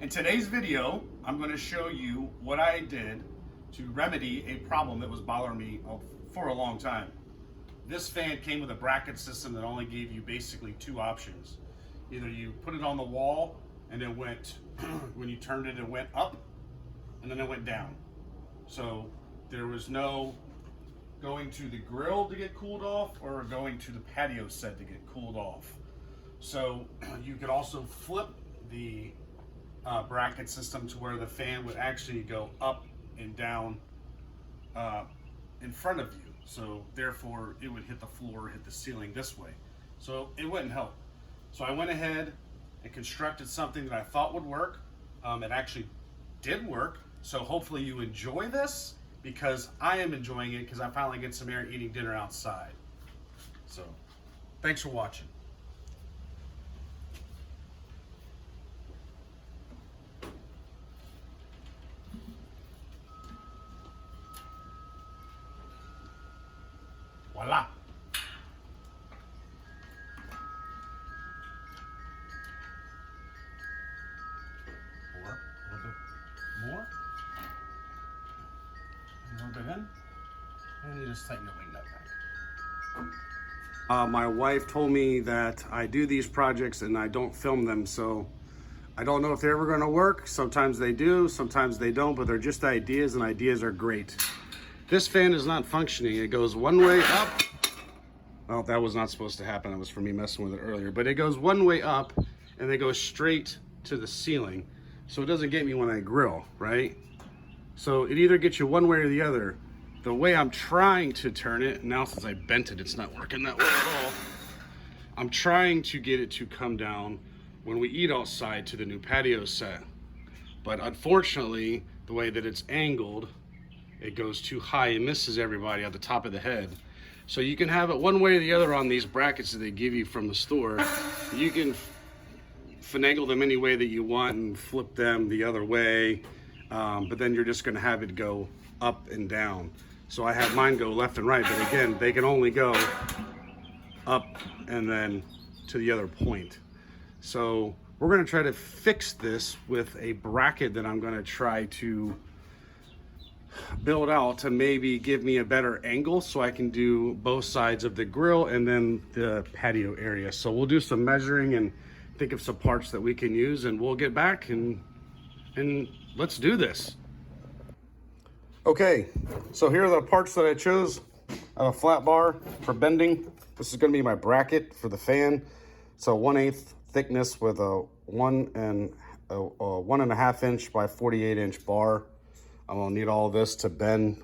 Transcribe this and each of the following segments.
In today's video, I'm going to show you what I did to remedy a problem that was bothering me for a long time. This fan came with a bracket system that only gave you basically two options. Either you put it on the wall and it went, when you turned it, it went up and then it went down. So there was no going to the grill to get cooled off or going to the patio set to get cooled off. So you could also flip the bracket system to where the fan would actually go up and down in front of you. So therefore it would hit the floor, hit the ceiling this way. So it wouldn't help. So I went ahead and constructed something that I thought would work. It actually did work. So hopefully you enjoy this, because I am enjoying it because I finally get some air eating dinner outside. So thanks for watching. Voila. More, a little bit more. A little bit in. And you just tighten the wing nut back. My wife told me that I do these projects and I don't film them, so I don't know if they're ever gonna work. Sometimes they do, sometimes they don't, but they're just ideas, and ideas are great. This fan is not functioning. It goes one way up. Well, that was not supposed to happen. That was for me messing with it earlier. But it goes one way up and then goes straight to the ceiling. So it doesn't get me when I grill, right? So it either gets you one way or the other. The way I'm trying to turn it, now since I bent it, it's not working that way at all. I'm trying to get it to come down when we eat outside to the new patio set. But unfortunately, the way that it's angled, it goes too high and misses everybody at the top of the head. So you can have it one way or the other on these brackets that they give you from the store. You can finagle them any way that you want and flip them the other way, but then you're just gonna have it go up and down. So I have mine go left and right, but again, they can only go up and then to the other point. So we're gonna try to fix this with a bracket that I'm gonna try to build out to maybe give me a better angle so I can do both sides of the grill and then the patio area. So we'll do some measuring and think of some parts that we can use, and we'll get back and let's do this. Okay, so here are the parts that I chose. I have a flat bar for bending. This is gonna be my bracket for the fan. It's a 1/8 thickness with a 1.5 inch by 48 inch bar. I'm gonna need all this to bend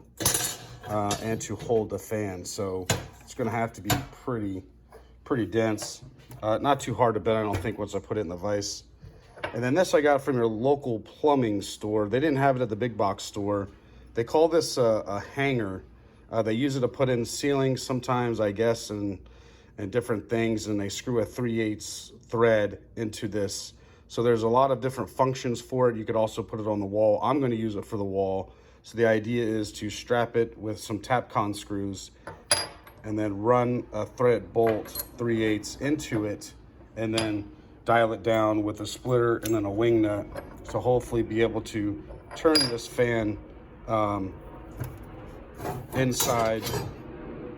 and to hold the fan. So it's gonna have to be pretty dense. Not too hard to bend, I don't think, once I put it in the vise. And then this I got from your local plumbing store. They didn't have it at the big box store. They call this a hanger. They use it to put in ceilings sometimes, I guess, and different things, and they screw a 3/8 thread into this. So there's a lot of different functions for it. You could also put it on the wall. I'm gonna use it for the wall. So the idea is to strap it with some Tapcon screws and then run a thread bolt 3/8 into it, and then dial it down with a splitter and then a wing nut to hopefully be able to turn this fan inside,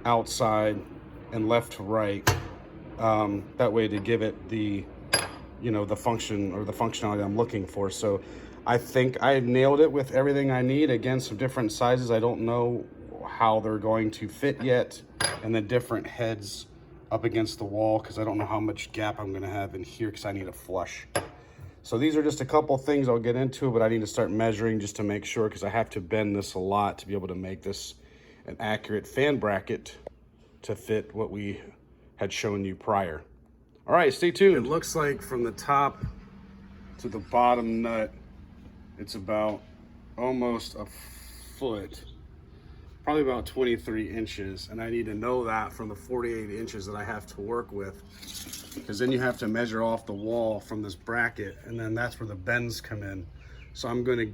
outside, and left to right. That way to give it the, the function or the functionality I'm looking for. So I think I nailed it with everything I need. Again, some different sizes. I don't know how they're going to fit yet. And the different heads up against the wall, because I don't know how much gap I'm gonna have in here because I need a flush. So these are just a couple things I'll get into, but I need to start measuring just to make sure, because I have to bend this a lot to be able to make this an accurate fan bracket to fit what we had shown you prior. All right, stay tuned. It looks like from the top to the bottom nut, it's about almost a foot, probably about 23 inches. And I need to know that from the 48 inches that I have to work with, because then you have to measure off the wall from this bracket, and then that's where the bends come in. So I'm gonna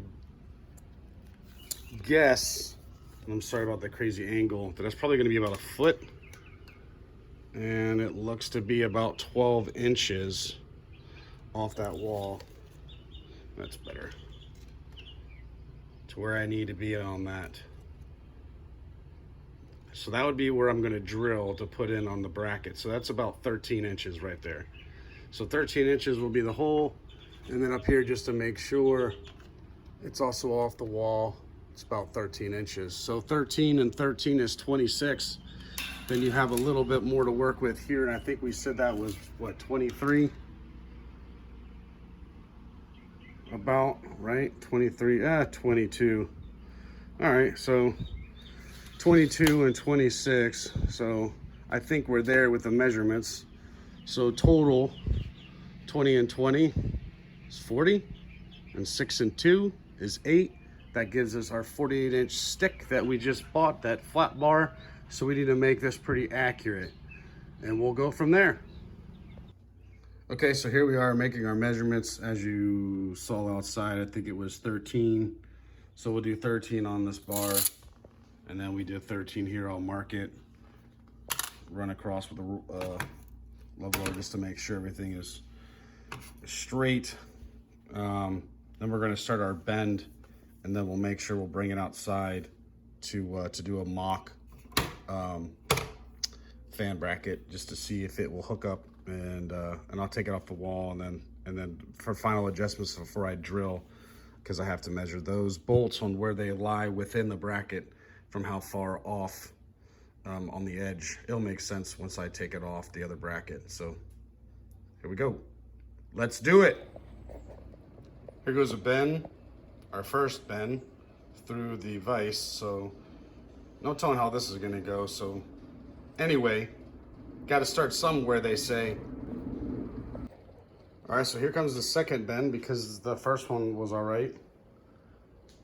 guess, and I'm sorry about the crazy angle, that it's probably gonna be about a foot. And it looks to be about 12 inches off that wall. That's better. To where I need to be on that. So that would be where I'm gonna drill to put in on the bracket. So that's about 13 inches right there. So 13 inches will be the hole. And then up here, just to make sure it's also off the wall, it's about 13 inches. So 13 and 13 is 26. Then you have a little bit more to work with here. And I think we said that was what, 23? About, right? 23, 22. All right, so 22 and 26. So I think we're there with the measurements. So total 20 and 20 is 40, and 6 and 2 is 8. That gives us our 48-inch stick that we just bought, that flat bar. So we need to make this pretty accurate, and we'll go from there. Okay, so here we are making our measurements. As you saw outside, I think it was 13. So we'll do 13 on this bar, and then we did 13 here. I'll mark it, run across with a leveler just to make sure everything is straight. Then we're gonna start our bend, and then we'll make sure we'll bring it outside to do a mock fan bracket just to see if it will hook up, and I'll take it off the wall, and then for final adjustments before I drill, because I have to measure those bolts on where they lie within the bracket from how far off on the edge. It'll make sense once I take it off the other bracket. So here we go. Let's do it. Here goes a bend, our first bend through the vise. So no telling how this is gonna go. So anyway, got to start somewhere, they say. All right, so here comes the second bend because the first one was all right.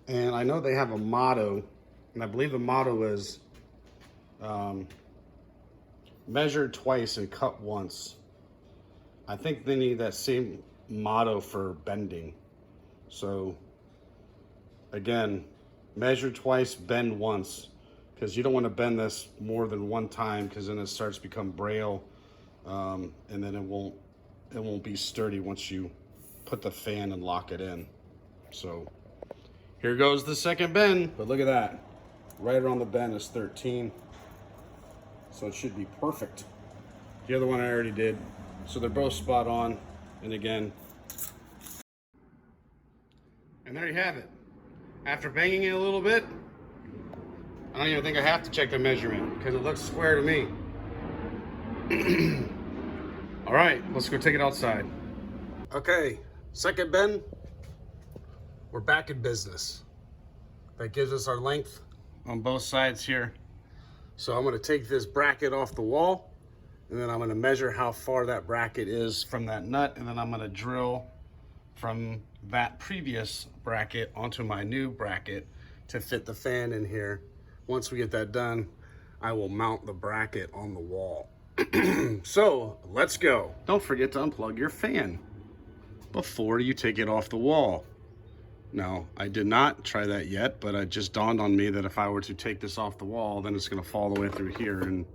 And I know they have a motto, and I believe the motto is measure twice and cut once. I think they need that same motto for bending. So again, measure twice, bend once, because you don't want to bend this more than one time, because then it starts to become braille, and then it won't be sturdy once you put the fan and lock it in. So here goes the second bend, but look at that. Right around the bend is 13. So it should be perfect. The other one I already did. So they're both spot on. And again, and there you have it. After banging it a little bit, I don't even think I have to check the measurement because it looks square to me. All right, let's go take it outside. Okay, second bend. We're back in business. That gives us our length on both sides here. So I'm gonna take this bracket off the wall, and then I'm gonna measure how far that bracket is from that nut, and then I'm gonna drill from that previous bracket onto my new bracket to fit the fan in here. Once we get that done, I will mount the bracket on the wall. So let's go. Don't forget to unplug your fan before you take it off the wall. No, I did not try that yet, but it just dawned on me that if I were to take this off the wall, then it's gonna fall the way through here and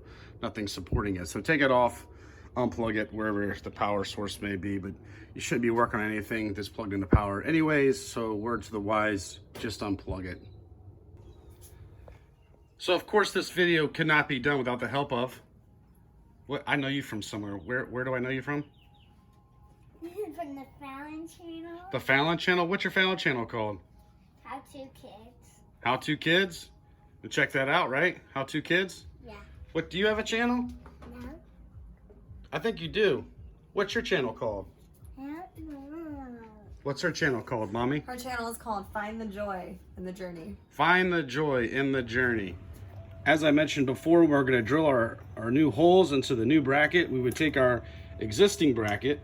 nothing's supporting it. So take it off, unplug it wherever the power source may be, but you shouldn't be working on anything that's plugged into power anyways, so word to the wise, just unplug it. So of course this video could not be done without the help of, what, I know you from somewhere. Where do I know you from? From the Fallon channel. The Fallon channel? What's your Fallon channel called? How to Kids. How to Kids? You check that out, right? How to Kids? Yeah. What, do you have a channel? No. I think you do. What's your channel called? I don't know. What's her channel called, Mommy? Her channel is called Find the Joy in the Journey. Find the joy in the journey. As I mentioned before, we're going to drill our new holes into the new bracket. We would take our existing bracket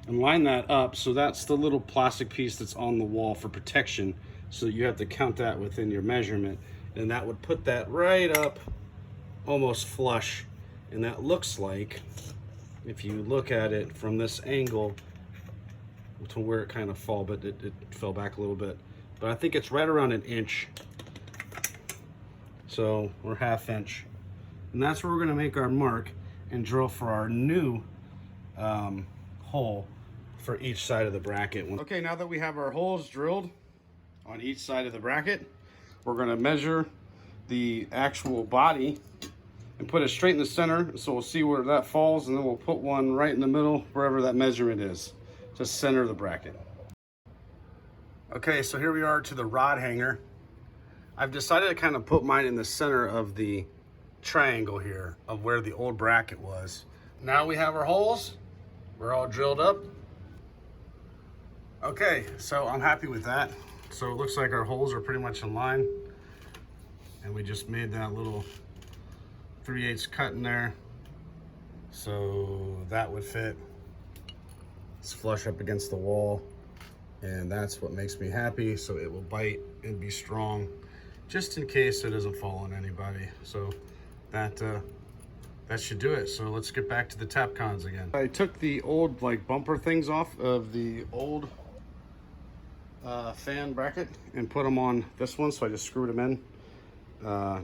and line that up. So that's the little plastic piece that's on the wall for protection. So you have to count that within your measurement. And that would put that right up almost flush. And that looks like, if you look at it from this angle to where it kind of fall, but it fell back a little bit. But I think it's right around an inch. So we're ½ inch. And that's where we're gonna make our mark and drill for our new hole for each side of the bracket. Okay, now that we have our holes drilled on each side of the bracket, we're gonna measure the actual body and put it straight in the center. So we'll see where that falls, and then we'll put one right in the middle, wherever that measurement is, just center of the bracket. Okay, so here we are to the rod hanger. I've decided to kind of put mine in the center of the triangle here of where the old bracket was. Now we have our holes. We're all drilled up. Okay, so I'm happy with that. So it looks like our holes are pretty much in line. And we just made that little 3/8 cut in there. So that would fit. It's flush up against the wall. And that's what makes me happy. So it will bite and be strong, just in case it doesn't fall on anybody. So that should do it. So let's get back to the Tapcons again. I took the old like bumper things off of the old fan bracket and put them on this one. So I just screwed them in,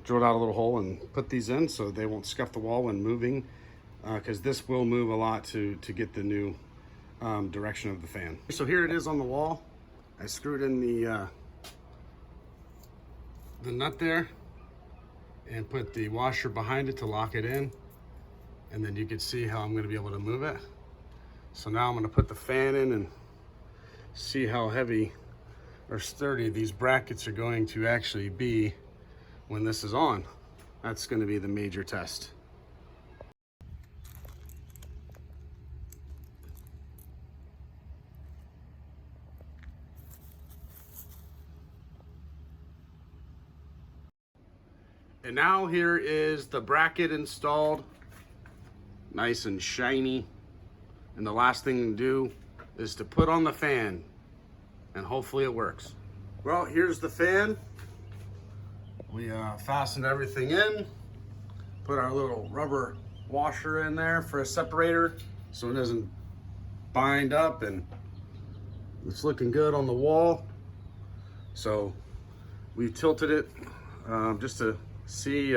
drilled out a little hole and put these in so they won't scuff the wall when moving, because this will move a lot to get the new direction of the fan. So here it is on the wall. I screwed in the nut there and put the washer behind it to lock it in, and then you can see how I'm going to be able to move it. So now I'm going to put the fan in and see how heavy or sturdy these brackets are going to actually be when this is on. That's going to be the major test. And now here is the bracket installed, nice and shiny. And the last thing to do is to put on the fan, and hopefully it works. Well, here's the fan. We fastened everything in, put our little rubber washer in there for a separator so it doesn't bind up, and it's looking good on the wall. So we tilted it just to see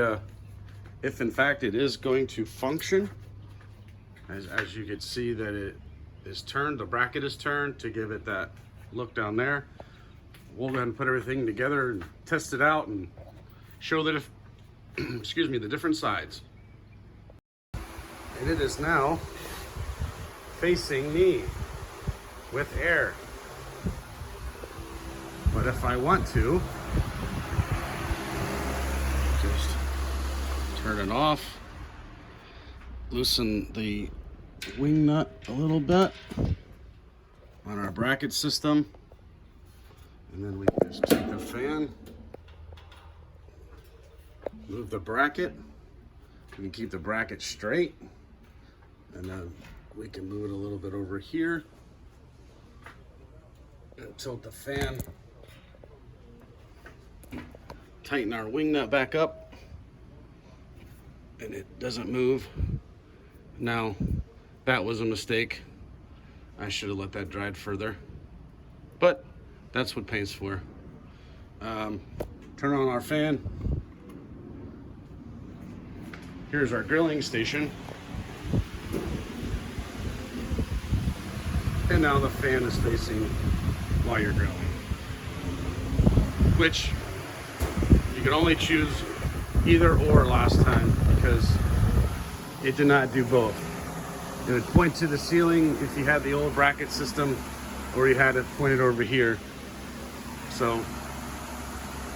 if in fact it is going to function. As you can see that it is turned, the bracket is turned to give it that look down there. We'll go ahead and put everything together and test it out and show that if excuse me, the different sides. And it is now facing me with air. But if I want to, just turn it off, loosen the wing nut a little bit on our bracket system, and then we can just take the fan, move the bracket. We can keep the bracket straight, and then we can move it a little bit over here and tilt the fan, tighten our wing nut back up, and it doesn't move. Now, that was a mistake. I should have let that dry further, but that's what paint's for. Turn on our fan. Here's our grilling station. And now the fan is facing while you're grilling, which you can only choose either or last time because it did not do both. It would point to the ceiling if you had the old bracket system, or you had it pointed over here. So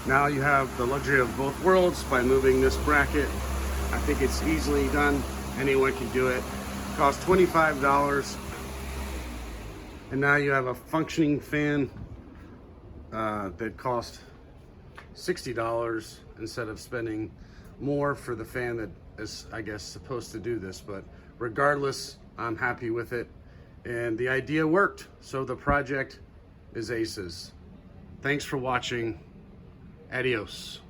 now you have the luxury of both worlds by moving this bracket. I think it's easily done. Anyone can do it. It costs $25. And now you have a functioning fan that cost $60 instead of spending more for the fan that is, I guess, supposed to do this. But regardless, I'm happy with it. And the idea worked. So the project is aces. Thanks for watching. Adios.